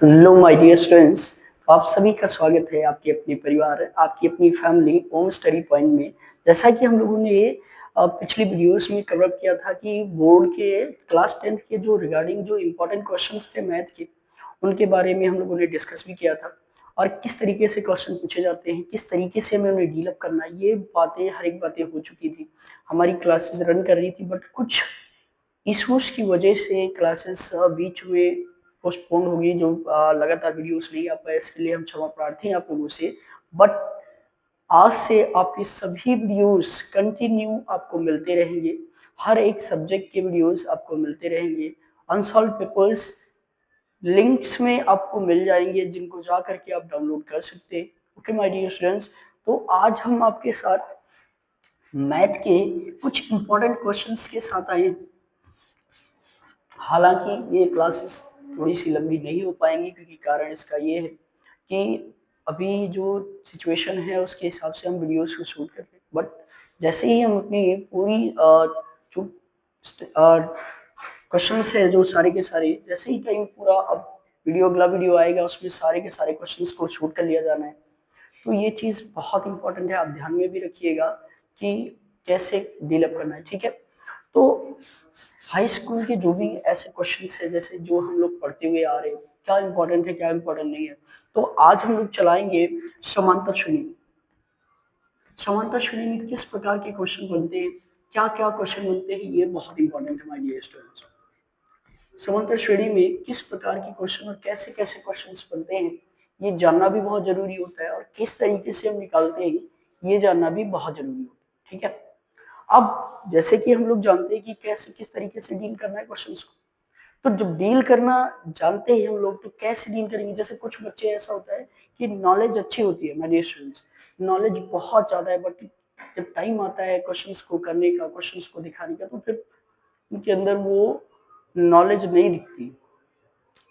Hello my dear students. आप सभी का स्वागत है आपके अपने परिवार, आपकी अपनी फैमिली होम स्टडी पॉइंट में। जैसा कि हम लोगों ने पिछली वीडियोस में कवर किया था कि बोर्ड के क्लास 10th के जो रिगार्डिंग जो इम्पोर्टेंट क्वेश्चंस थे मैथ के, उनके बारे में हम लोगों ने डिस्कस भी किया था और किस तरीके से क्वेश्चन पूछे जाते हैं, किस तरीके से हमें उन्हें डील अप करना है, ये बातें हर एक बातें हो चुकी थी। हमारी क्लासेस रन कर रही थी, बट कुछ इश्यूज की वजह से क्लासेस बीच में पोस्टपोन होगी, जो लगातार वीडियोस नहीं आ पाए, इसके लिए हम क्षमा प्रार्थी हैं आप लोगों से। बट आज से आपके सभी वीडियोस कंटिन्यू आपको मिलते रहेंगे, हर एक सब्जेक्ट के वीडियोस आपको मिलते रहेंगे। अनसॉल्व पेपर्स लिंक्स में आपको मिल जाएंगे, जिनको जा करके आप डाउनलोड कर सकते हैं। ओके माय डियर स्टूडेंट्स, तो आज हम आपके साथ मैथ के कुछ इंपॉर्टेंट क्वेश्चंस के साथ आए। हालांकि ये क्लासेस थोड़ी सी लंबी नहीं हो पाएंगी, क्योंकि कारण इसका ये है कि अभी जो सिचुएशन है उसके हिसाब से हम वीडियोस को शूट कर रहे हैं। बट जैसे ही हम अपनी पूरी जो क्वेश्चंस है, जो सारे के सारे, जैसे ही टाइम पूरा, अब अगला वीडियो आएगा उसमें सारे के सारे क्वेश्चंस को शूट कर लिया जाना है। तो ये चीज़ बहुत इंपॉर्टेंट है, आप ध्यान में भी रखिएगा कि कैसे डील अप करना है। ठीक है, तो हाई स्कूल के जो भी ऐसे क्वेश्चंस है, जैसे जो हम लोग पढ़ते हुए आ रहे हैं, क्या इंपॉर्टेंट है क्या इंपॉर्टेंट नहीं है, तो आज हम लोग चलाएंगे समांतर श्रेणी। समांतर श्रेणी में किस प्रकार के क्वेश्चन बनते हैं, क्या क्या क्वेश्चन बनते हैं, ये बहुत इंपॉर्टेंट है माय डियर स्टूडेंट्स। समांतर श्रेणी में किस प्रकार के क्वेश्चन और कैसे कैसे क्वेश्चंस बनते हैं, ये जानना भी बहुत जरूरी होता है, और किस तरीके से हम निकालते हैं ये जानना भी बहुत जरूरी होता है। ठीक है, अब जैसे कि हम लोग जानते हैं कि कैसे किस तरीके से डील करना है क्वेश्चंस को, तो जब डील करना जानते हैं हम लोग, तो कैसे डील करेंगे। जैसे कुछ बच्चे ऐसा होता है कि नॉलेज अच्छी होती है, मेरे स्टूडेंट्स नॉलेज बहुत ज्यादा है, बट जब टाइम आता है क्वेश्चंस को करने का, क्वेश्चंस को दिखाने का, तो फिर उनके अंदर वो नॉलेज नहीं दिखती।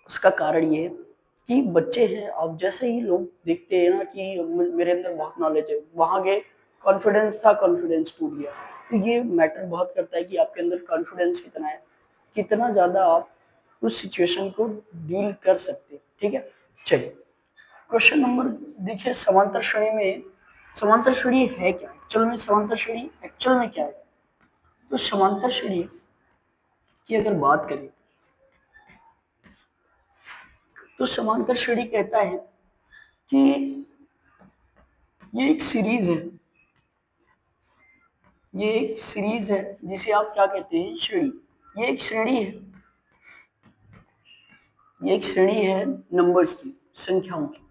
उसका कारण ये है कि बच्चे हैं, अब जैसे ही लोग देखते हैं ना कि मेरे अंदर बहुत नॉलेज है, वहां गए, कॉन्फिडेंस था, कॉन्फिडेंस टूट गया। तो ये मैटर बहुत करता है कि आपके अंदर कॉन्फिडेंस कितना है, कितना ज्यादा आप उस सिचुएशन को डील कर सकते हैं। ठीक है, चलिए क्वेश्चन नंबर देखिए। समांतर श्रेणी में, समांतर श्रेणी है क्या एक्चुअल में, समांतर श्रेणी एक्चुअल में क्या है। तो समांतर श्रेणी की अगर बात करें, तो समांतर श्रेणी कहता है कि ये एक सीरीज है, ये एक सीरीज है जिसे आप क्या कहते हैं, श्रेणी। ये एक श्रेणी है, ये एक श्रेणी है नंबर्स की, संख्याओं की।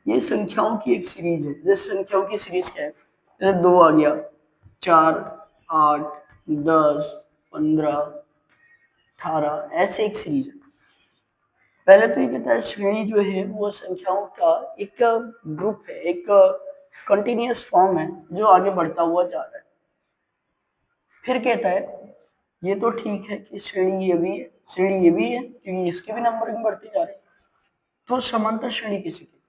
ये संख्याओं की एक सीरीज है। जैसे संख्याओं की सीरीज क्या है, जैसे 2 आ गया, 4, 8, 10, 15, 18, ऐसे एक सीरीज है। पहले तो ये कहता है श्रेणी जो है वो संख्याओं का एक ग्रुप है, एक कंटिन्यूअस फॉर्म है जो आगे बढ़ता हुआ जा रहा है। फिर कहता है ये तो ठीक है कि श्रेणी ये भी है, श्रेणी ये भी है, क्योंकि इसके भी नंबरिंग बढ़ते जा रहे हैं। तो समांतर श्रेणी किसी की,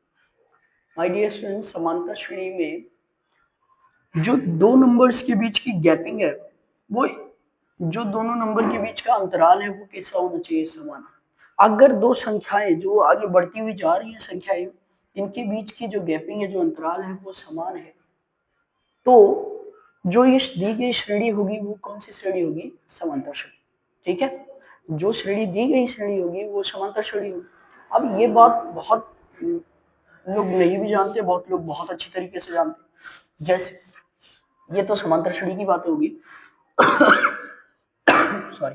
माय डियर स्टूडेंट्स, समांतर श्रेणी में जो दो नंबर्स के बीच की गैपिंग है, वो जो दोनों नंबर के बीच का अंतराल है वो कैसा होना चाहिए, समान। अगर दो संख्याएं जो आगे बढ़ती हुई जा रही हैं संख्याएं, इनके बीच की जो गैपिंग है, जो अंतराल है, वो समान है, तो जो ये दी गई श्रेणी होगी वो कौन सी श्रेणी होगी, समांतर श्रेणी। ठीक है, जो श्रेणी दी गई श्रेणी होगी वो समांतर श्रेणी होगी। अब ये बात बहुत लोग नहीं भी जानते, बहुत लोग बहुत अच्छी तरीके से जानते। जैसे ये तो समांतर श्रेणी की बात होगी, सॉरी।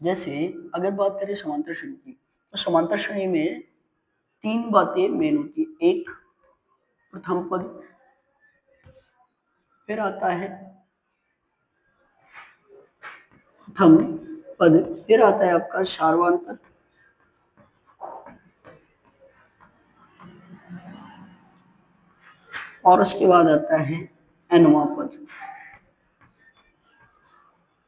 जैसे अगर बात करें समांतर श्रेणी की, तो समांतर श्रेणी में तीन बातें मेन होती है। एक, प्रथम पद, फिर आता है प्रथम पद, फिर आता है आपका सार्वंतक, और उसके बाद आता है एनवा पद।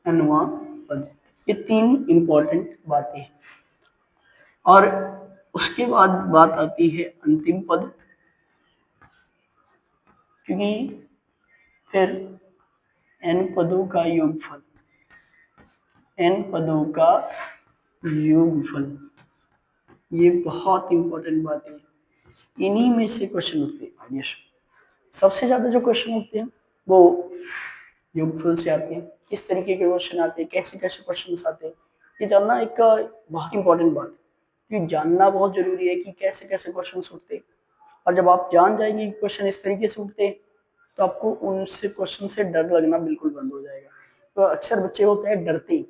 एनवा पद, ये तीन इंपॉर्टेंट बातें हैं। और उसके बाद बात आती है अंतिम पद, क्योंकि फिर एन पदों का योगफल, n पदों का योगफल। ये बहुत इंपॉर्टेंट बात है, इन्हीं में से क्वेश्चन उठते हैं। सबसे ज्यादा जो क्वेश्चन उठते हैं वो योगफल से आते हैं। किस तरीके के क्वेश्चन आते हैं, कैसे कैसे क्वेश्चन आते हैं, ये जानना एक बहुत इंपॉर्टेंट बात है। ये जानना बहुत जरूरी है कि कैसे कैसे क्वेश्चन उठते हैं। और जब आप जान जाएंगे कि क्वेश्चन इस तरीके से उठते हैं तो आपको उनसे क्वेश्चन से डर लगना बिल्कुल बंद हो जाएगा। तो अक्सर बच्चे होते हैं डरते,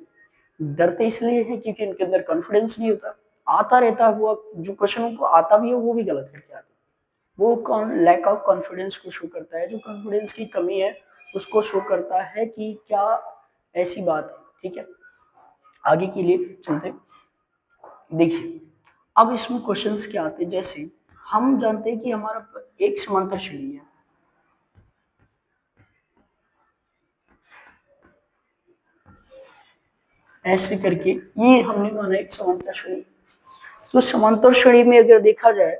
डरते इसलिए है क्योंकि उनके अंदर कॉन्फिडेंस नहीं होता। आता रहता हुआ जो क्वेश्चन उनको आता भी है वो भी गलत करके आते, वो लैक ऑफ कॉन्फिडेंस को शो करता है। जो कॉन्फिडेंस की कमी है उसको शो करता है कि क्या ऐसी बात है। ठीक है, आगे के लिए चलते। देखिए अब इसमें क्वेश्चंस क्या आते हैं, जैसे हम जानते हैं कि हमारा एक समांतर श्रेणी है, ऐसे करके ये हमने माना एक समांतर श्रेणी। तो समांतर श्रेणी में अगर देखा जाए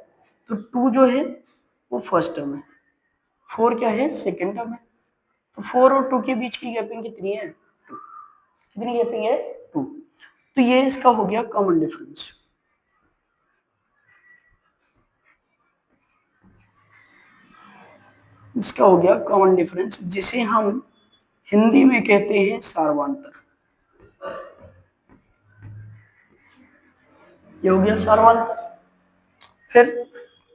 तो 2 जो है वो फर्स्ट टर्म है, 4 क्या है सेकंड टर्म है। तो 4 और 2 के बीच की गैपिंग कितनी है, 2। कितनी गैपिंग है, 2। तो ये इसका हो गया कॉमन डिफरेंस। इसका हो गया कॉमन डिफरेंस, जिसे हम हिंदी में कहते हैं सार्वंतर। ये हो गया सार्वंतर। फिर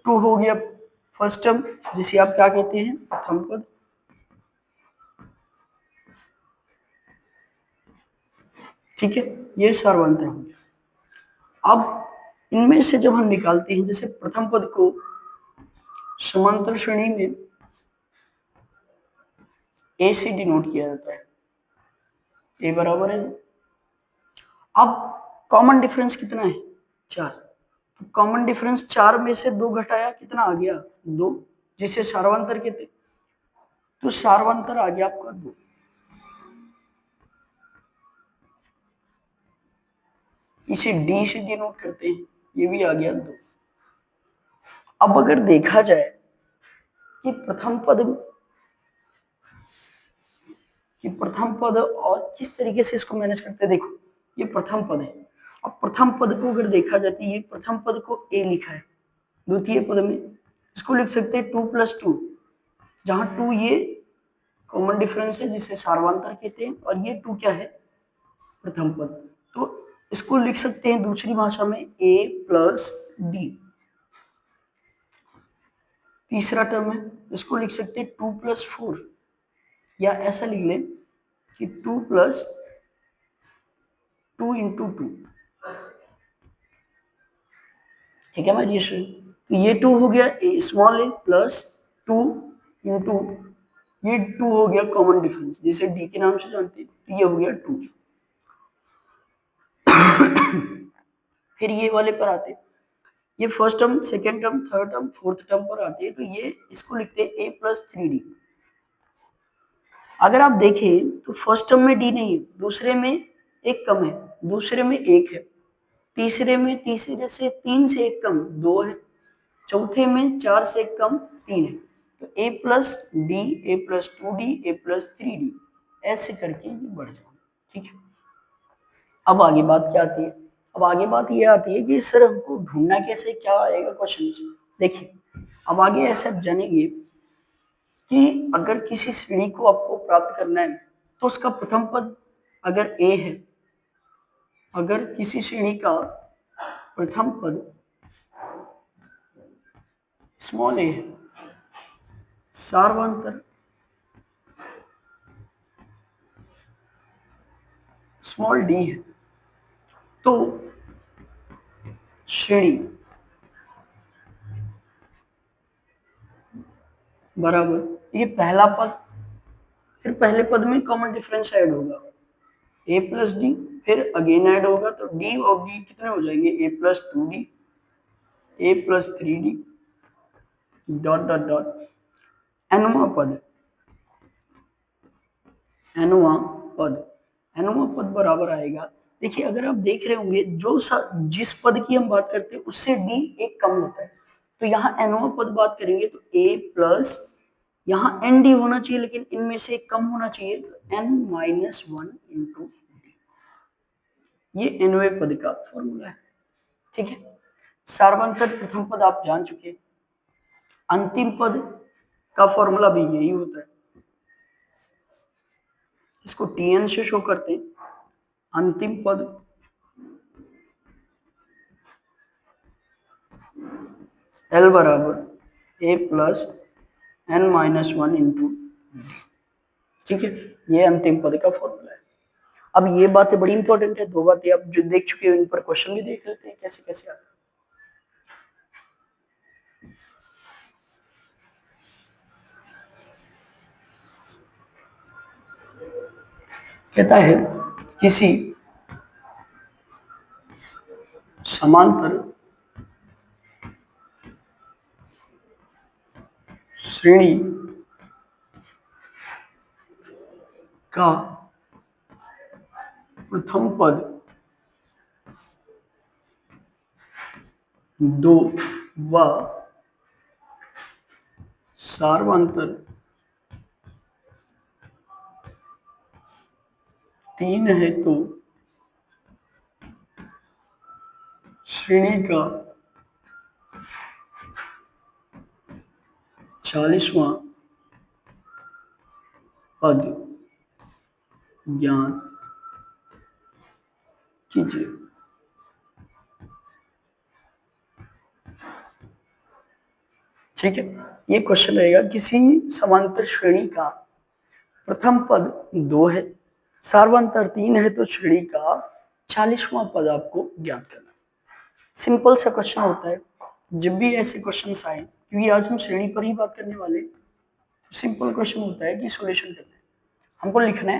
2 हो गया फर्स्ट टर्म, जिसे आप क्या कहते हैं, प्रथम पद। ठीक है, ये सार्वंतर हो गया। अब इनमें से जब हम निकालते हैं, जैसे प्रथम पद को समांतर श्रेणी में ए से डिनोट किया जाता है, ए बराबर है। अब कॉमन डिफरेंस कितना है, 4। तो कॉमन डिफरेंस 4 में से 2 घटाया, कितना आ गया, 2, जिसे सार्वंतर कहते। तो सार्वंतर आ गया आपका 2। इसे डी से डिनोट करते हैं, ये भी आ गया 2। अब अगर देखा जाए कि प्रथम पद और किस तरीके से इसको मैनेज करते हैं, देखो ये प्रथम पद है। अब प्रथम पद को अगर देखा जाए तो ये प्रथम पद को ए लिखा है, द्वितीय पद में इसको लिख सकते हैं 2 + 2, जहां 2 ये कॉमन डिफरेंस है जिसे सार्वंतर कहते हैं, और ये 2 क्या है, प्रथम पद। तो इसको लिख सकते हैं दूसरी भाषा में a + d। तीसरा टर्म है, इसको लिख सकते हैं 2 + 4, या ऐसा लिख लें कि 2 + 2 × 2। ठीक है मैं तो ये 2 हो गया स्मॉल a प्लस 2 इंटू ये 2 हो गया कॉमन डिफरेंस, जिसे d के नाम से जानते हैं। तो ये हो गया 2। फिर ये वाले पर आते, ये first term, second term, third term, fourth term पर आते हैं। तो ये इसको लिखते हैं a + 3d। अगर आप देखें तो फर्स्ट टर्म में d नहीं है, दूसरे में एक कम है, दूसरे में 1 है, तीसरे से 3 से 1 कम 2 है, चौथे में 4 से 1 कम 3 है। तो a + d, a + 2d, a + 3d, ऐसे करके ये बढ़ जाए। ठीक है, अब आगे बात क्या आती है, अब आगे बात ये आती है कि सर हमको ढूंढना कैसे, क्या आएगा क्वेश्चन। देखिए अब आगे ऐसे आप जानेंगे कि अगर किसी श्रेणी को आपको प्राप्त करना है तो उसका प्रथम पद अगर a है, अगर किसी श्रेणी का प्रथम पद स्मॉल a है, सार्वंतर स्मॉल d है, तो श्रेणी बराबर ये पहला पद, फिर पहले पद में कॉमन डिफरेंस ऐड होगा a + d, फिर अगेन ऐड होगा तो d और d कितने हो जाएंगे, a + 2d, a + 3d dot dot dot एनवा पद, एनवा पद, एनवा पद बराबर आएगा। देखिए अगर आप देख रहे होंगे जिस पद की हम बात करते हैं उससे d एक कम होता है, तो यहाँ एनवा पद बात करेंगे तो a प्लस यहाँ एन डी होना चाहिए, लेकिन इनमें से कम होना चाहिए, तो n - 1 × d। ये nवें पद का फॉर्मूला है। ठीक है, सार्वंतर प्रथम पद आप जान चुके हैं, अंतिम पद का फॉर्मूला भी यही होता है। इसको Tn से शो करते हैं, अंतिम पद L बराबर a plus n minus 1 into. ठीक है, ये अंतिम पद का फॉर्मूला है। अब ये बातें बड़ी इंपॉर्टेंट है, दो बातें आप जो देख चुके हो इन पर क्वेश्चन भी देख लेते हैं कैसे कैसे आते हैं। कहता है किसी समांतर श्रेणी का प्रथम पद 2 व सार्वंतर 3 है तो श्रेणी का 40वां पद ज्ञात कीजिए। ठीक है, ये क्वेश्चन रहेगा किसी समांतर श्रेणी का प्रथम पद 2 है, सार्वंतर 3 है तो श्रेणी का 40वां पद आपको ज्ञात करना। सिंपल सा क्वेश्चन होता है। जब भी ऐसे क्वेश्चंस आए, क्योंकि आज हम श्रेणी पर ही बात करने वाले, तो सिंपल क्वेश्चन होता है कि सॉल्यूशन करना है। हमको लिखना है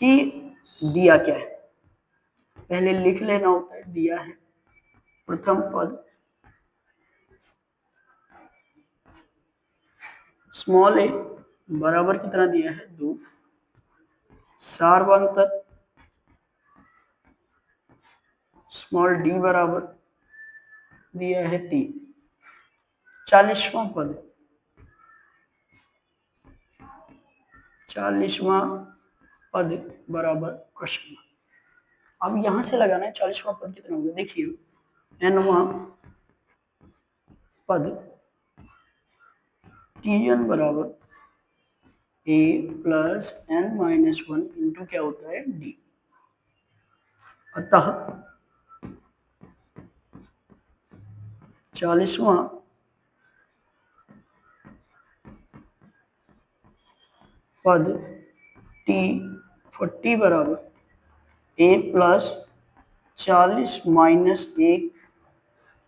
कि दिया क्या है, पहले लिख लेना होता है। दिया है प्रथम पद स्मॉल a बराबर कितना दिया है 2, सार्वंतर स्मॉल d बराबर दिया है 3, 40वां पद 40वां पद बराबर क्वेश्चन। अब यहां से लगाना है 40वां पद कितना होगा। देखिए nवां पद Tn बराबर a plus n minus 1 into क्या होता है d। अतः 40वां पद T40 बराबर a plus 40 minus 1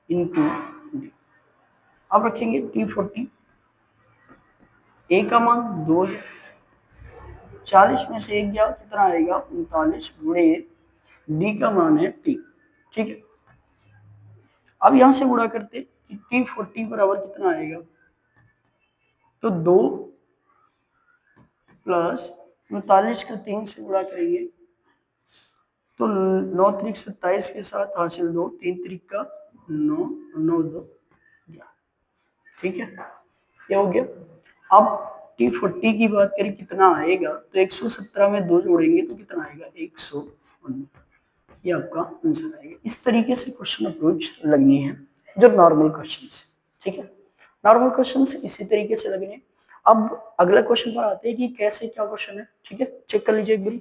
into D. अब रखेंगे T40, a का मान 2 है, 40 में से 1 गया कितना आएगा 39 गुणे d का मान है t। ठीक है, अब यहां से गुणा करते कि T40 बराबर कितना आएगा, तो 2 प्लस 39 का 3 से गुणा करेंगे तो 9 त्रिक 27 के साथ हासिल 2, 3 त्रिक का 9, 9 2 11। ठीक है, क्या हो गया। अब T40 की बात करें कितना आएगा, तो 117 में 2 जोड़ेंगे तो कितना आएगा 119। ये आपका आंसर आएगा। इस तरीके से क्वेश्चन अप्रोच लगनी है जो नॉर्मल क्वेश्चन है। ठीक है, नॉर्मल क्वेश्चन इसी तरीके से लगने। अब अगला क्वेश्चन पर आते हैं कि कैसे क्या क्वेश्चन है। ठीक है, चेक कर लीजिए एक बार।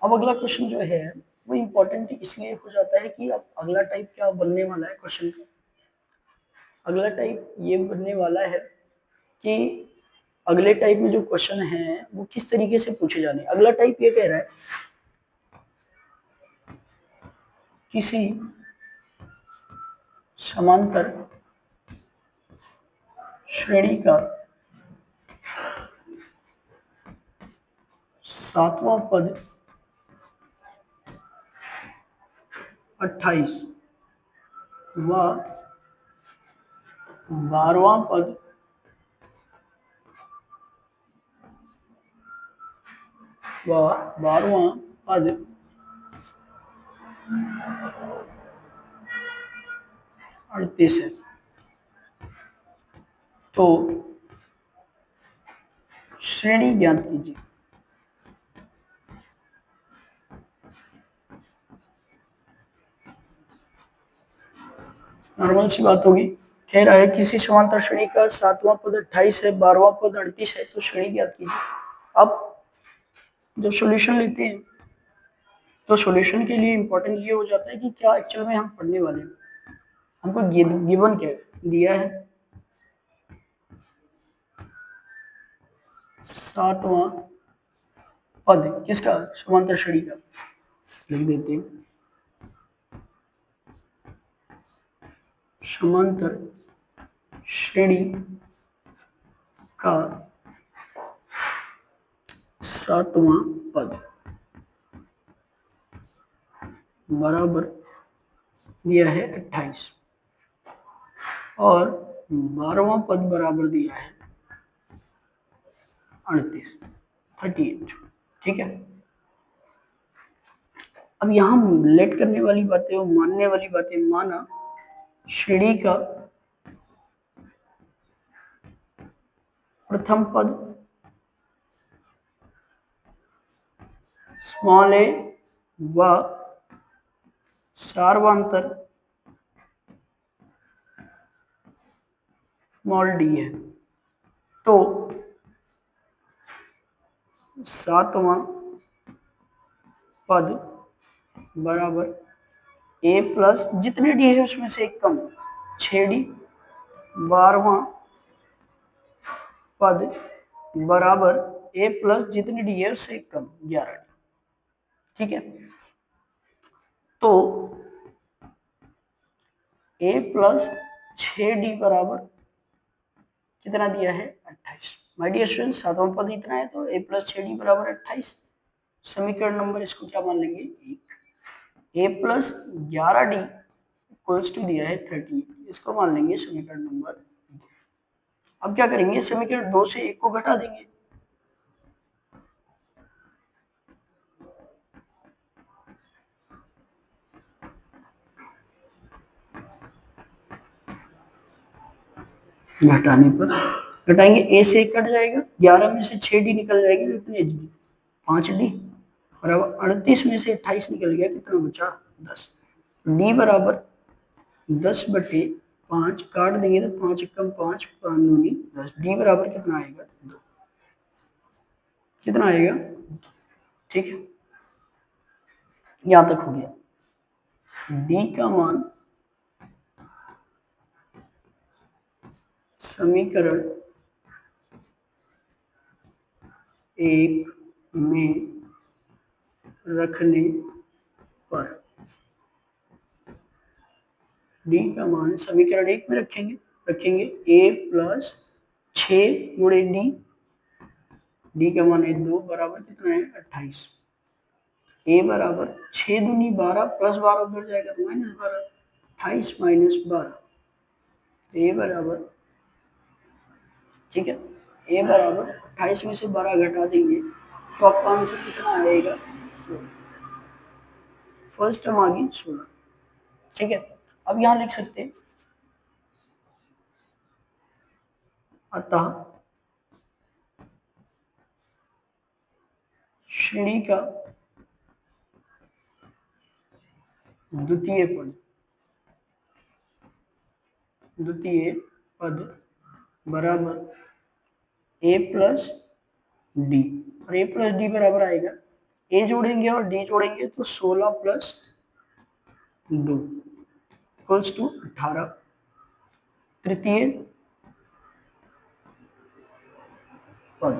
अब अगला क्वेश्चन जो है वो इम्पोर्टेंट इसलिए हो जाता है कि अब अगला टाइप क्या बनने वाला है क्वेश्चन का। अगला टाइप ये बनने वाला है कि अगले टाइप में जो क्वेश्चन है वो किस तरीके से पूछे जाने। अगला टाइप ये कह रहा है किसी समांतर श्रेणी का 7वां पद 28 व 12वां पद 38 है, तो श्रेणी ज्ञात कीजिए। नॉर्मल सी बात होगी। कह रहा है किसी समांतर श्रेणी का 7वां पद 28 है, 12वां पद 38 है, तो श्रेणी ज्ञात कीजिए। अब जब सॉल्यूशन लेते हैं तो सॉल्यूशन के लिए इंपॉर्टेंट ये हो जाता है कि क्या एक्चुअल में हम पढ़ने वाले हैं। हमको गिवन क्या दिया है, 7वां पद किसका, समांतर श्रेणी का। लिख देते हैं समांतर श्रेणी का 7वां पद बराबर दिया है 28 और 12वां पद बराबर दिया है 38। ठीक है। अब यहाँ लेट करने वाली बातें और मानने वाली बातें, माना श्रेणी का प्रथम पद स्मॉल ए व सार्वंतर स्मॉल डी है, तो 7वां पद बराबर ए प्लस जितने डी है उसमें से एक कम 6D, 12वां पद बराबर ए प्लस जितने डी है उससे एक कम 11D। ठीक है। तो ए प्लस 6D बराबर कितना दिया है 28। माय डियर स्टूडेंट, 7वां पद इतना है तो ए प्लस 6D बराबर 28। समीकरण नंबर इसको क्या मान लेंगे, एक। ए प्लस 11D इक्वल्स टू दिया है 38, इसको मान लेंगे समीकरण नंबर। अब क्या करेंगे, समीकरण 2 से 1 को घटा देंगे। घटाने पर घटाएंगे, ए से 1 कट जाएगा, 11 में से 6D निकल जाएगी, कितने डी 5D बराबर 38 में से 28 निकल गया, कितना बचा 10। डी बराबर 10/5 काट देंगे तो 5 कम 5 5 दूनी 10। डी बराबर कितना आएगा 2। कितना आएगा, ठीक है। यहां तक हो गया। डी का मान समीकरण 1 में रखने पर, डी का मान समीकरण 1 में रखेंगे ए प्लस 6 गुणे डी, डी का मान है 2 बराबर कितना है 28। ए बराबर 6 दूनी 12 प्लस 12 उधर जाएगा तो -12, 28 माइनस 12। ए बराबर, ठीक है, ए बराबर 28 में से 12 घटा देंगे तो आपका आंसर कितना आएगा 16। फर्स्ट टर्म आ गई 16। ठीक है। अब यहां लिख सकते हैं अतः श्रेणी का द्वितीय पद बराबर ए प्लस डी, और ए प्लस डी बराबर आएगा, ए जोड़ेंगे और डी जोड़ेंगे तो 16 प्लस 2 इक्वल्स टू 18। तृतीय पद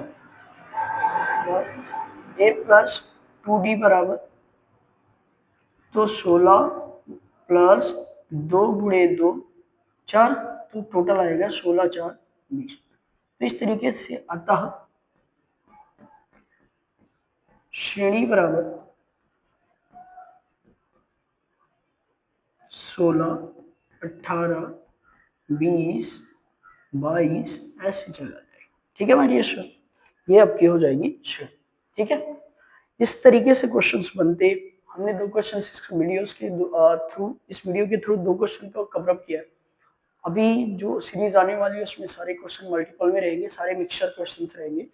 और ए प्लस 2D बराबर तो 16 प्लस 2 गुणे 2 4, तो टोटल आएगा 16 4 20। तो इस तरीके से अतः श्रेणी बराबर 16 18 20 22 ऐसे चला जाएगा। ठीक है हमारी ये आपकी हो जाएगी श्रेणी। ठीक है। इस तरीके से क्वेश्चंस बनते। हमने 2 क्वेश्चन इस वीडियोस के थ्रू, इस वीडियो के थ्रू 2 क्वेश्चन को कवर अप किया। अभी जो सीरीज आने वाली है उसमें सारे क्वेश्चन मल्टीपल में रहेंगे, सारे मिक्सचर क्वेश्चंस रहेंगे।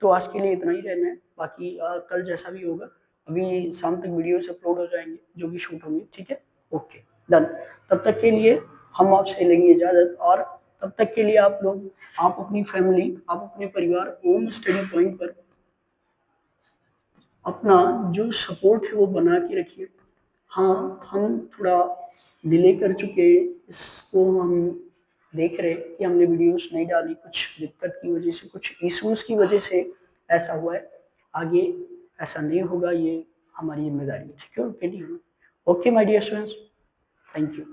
तो आज के लिए इतना ही रहना है, बाकी कल जैसा भी होगा, अभी शाम तक वीडियोस अपलोड हो जाएंगे जो भी शूट होंगे, ठीक है, ओके डन। तब तक के लिए हम आपसे लेंगे इजाजत, और तब तक के लिए आप लोग, आप अपनी फैमिली, आप अपने परिवार होम स्टडी पॉइंट पर अपना जो सपोर्ट है वो बना के रखिए। हाँ, हम थोड़ा डिले कर चुके हैं, इसको हम देख रहे कि हमने वीडियोस नहीं डाली, कुछ दिक्कत की वजह से, कुछ इश्यूज की वजह से ऐसा हुआ है। आगे ऐसा नहीं होगा, ये हमारी जिम्मेदारी है, ठीक है, okay my dear students, thank you.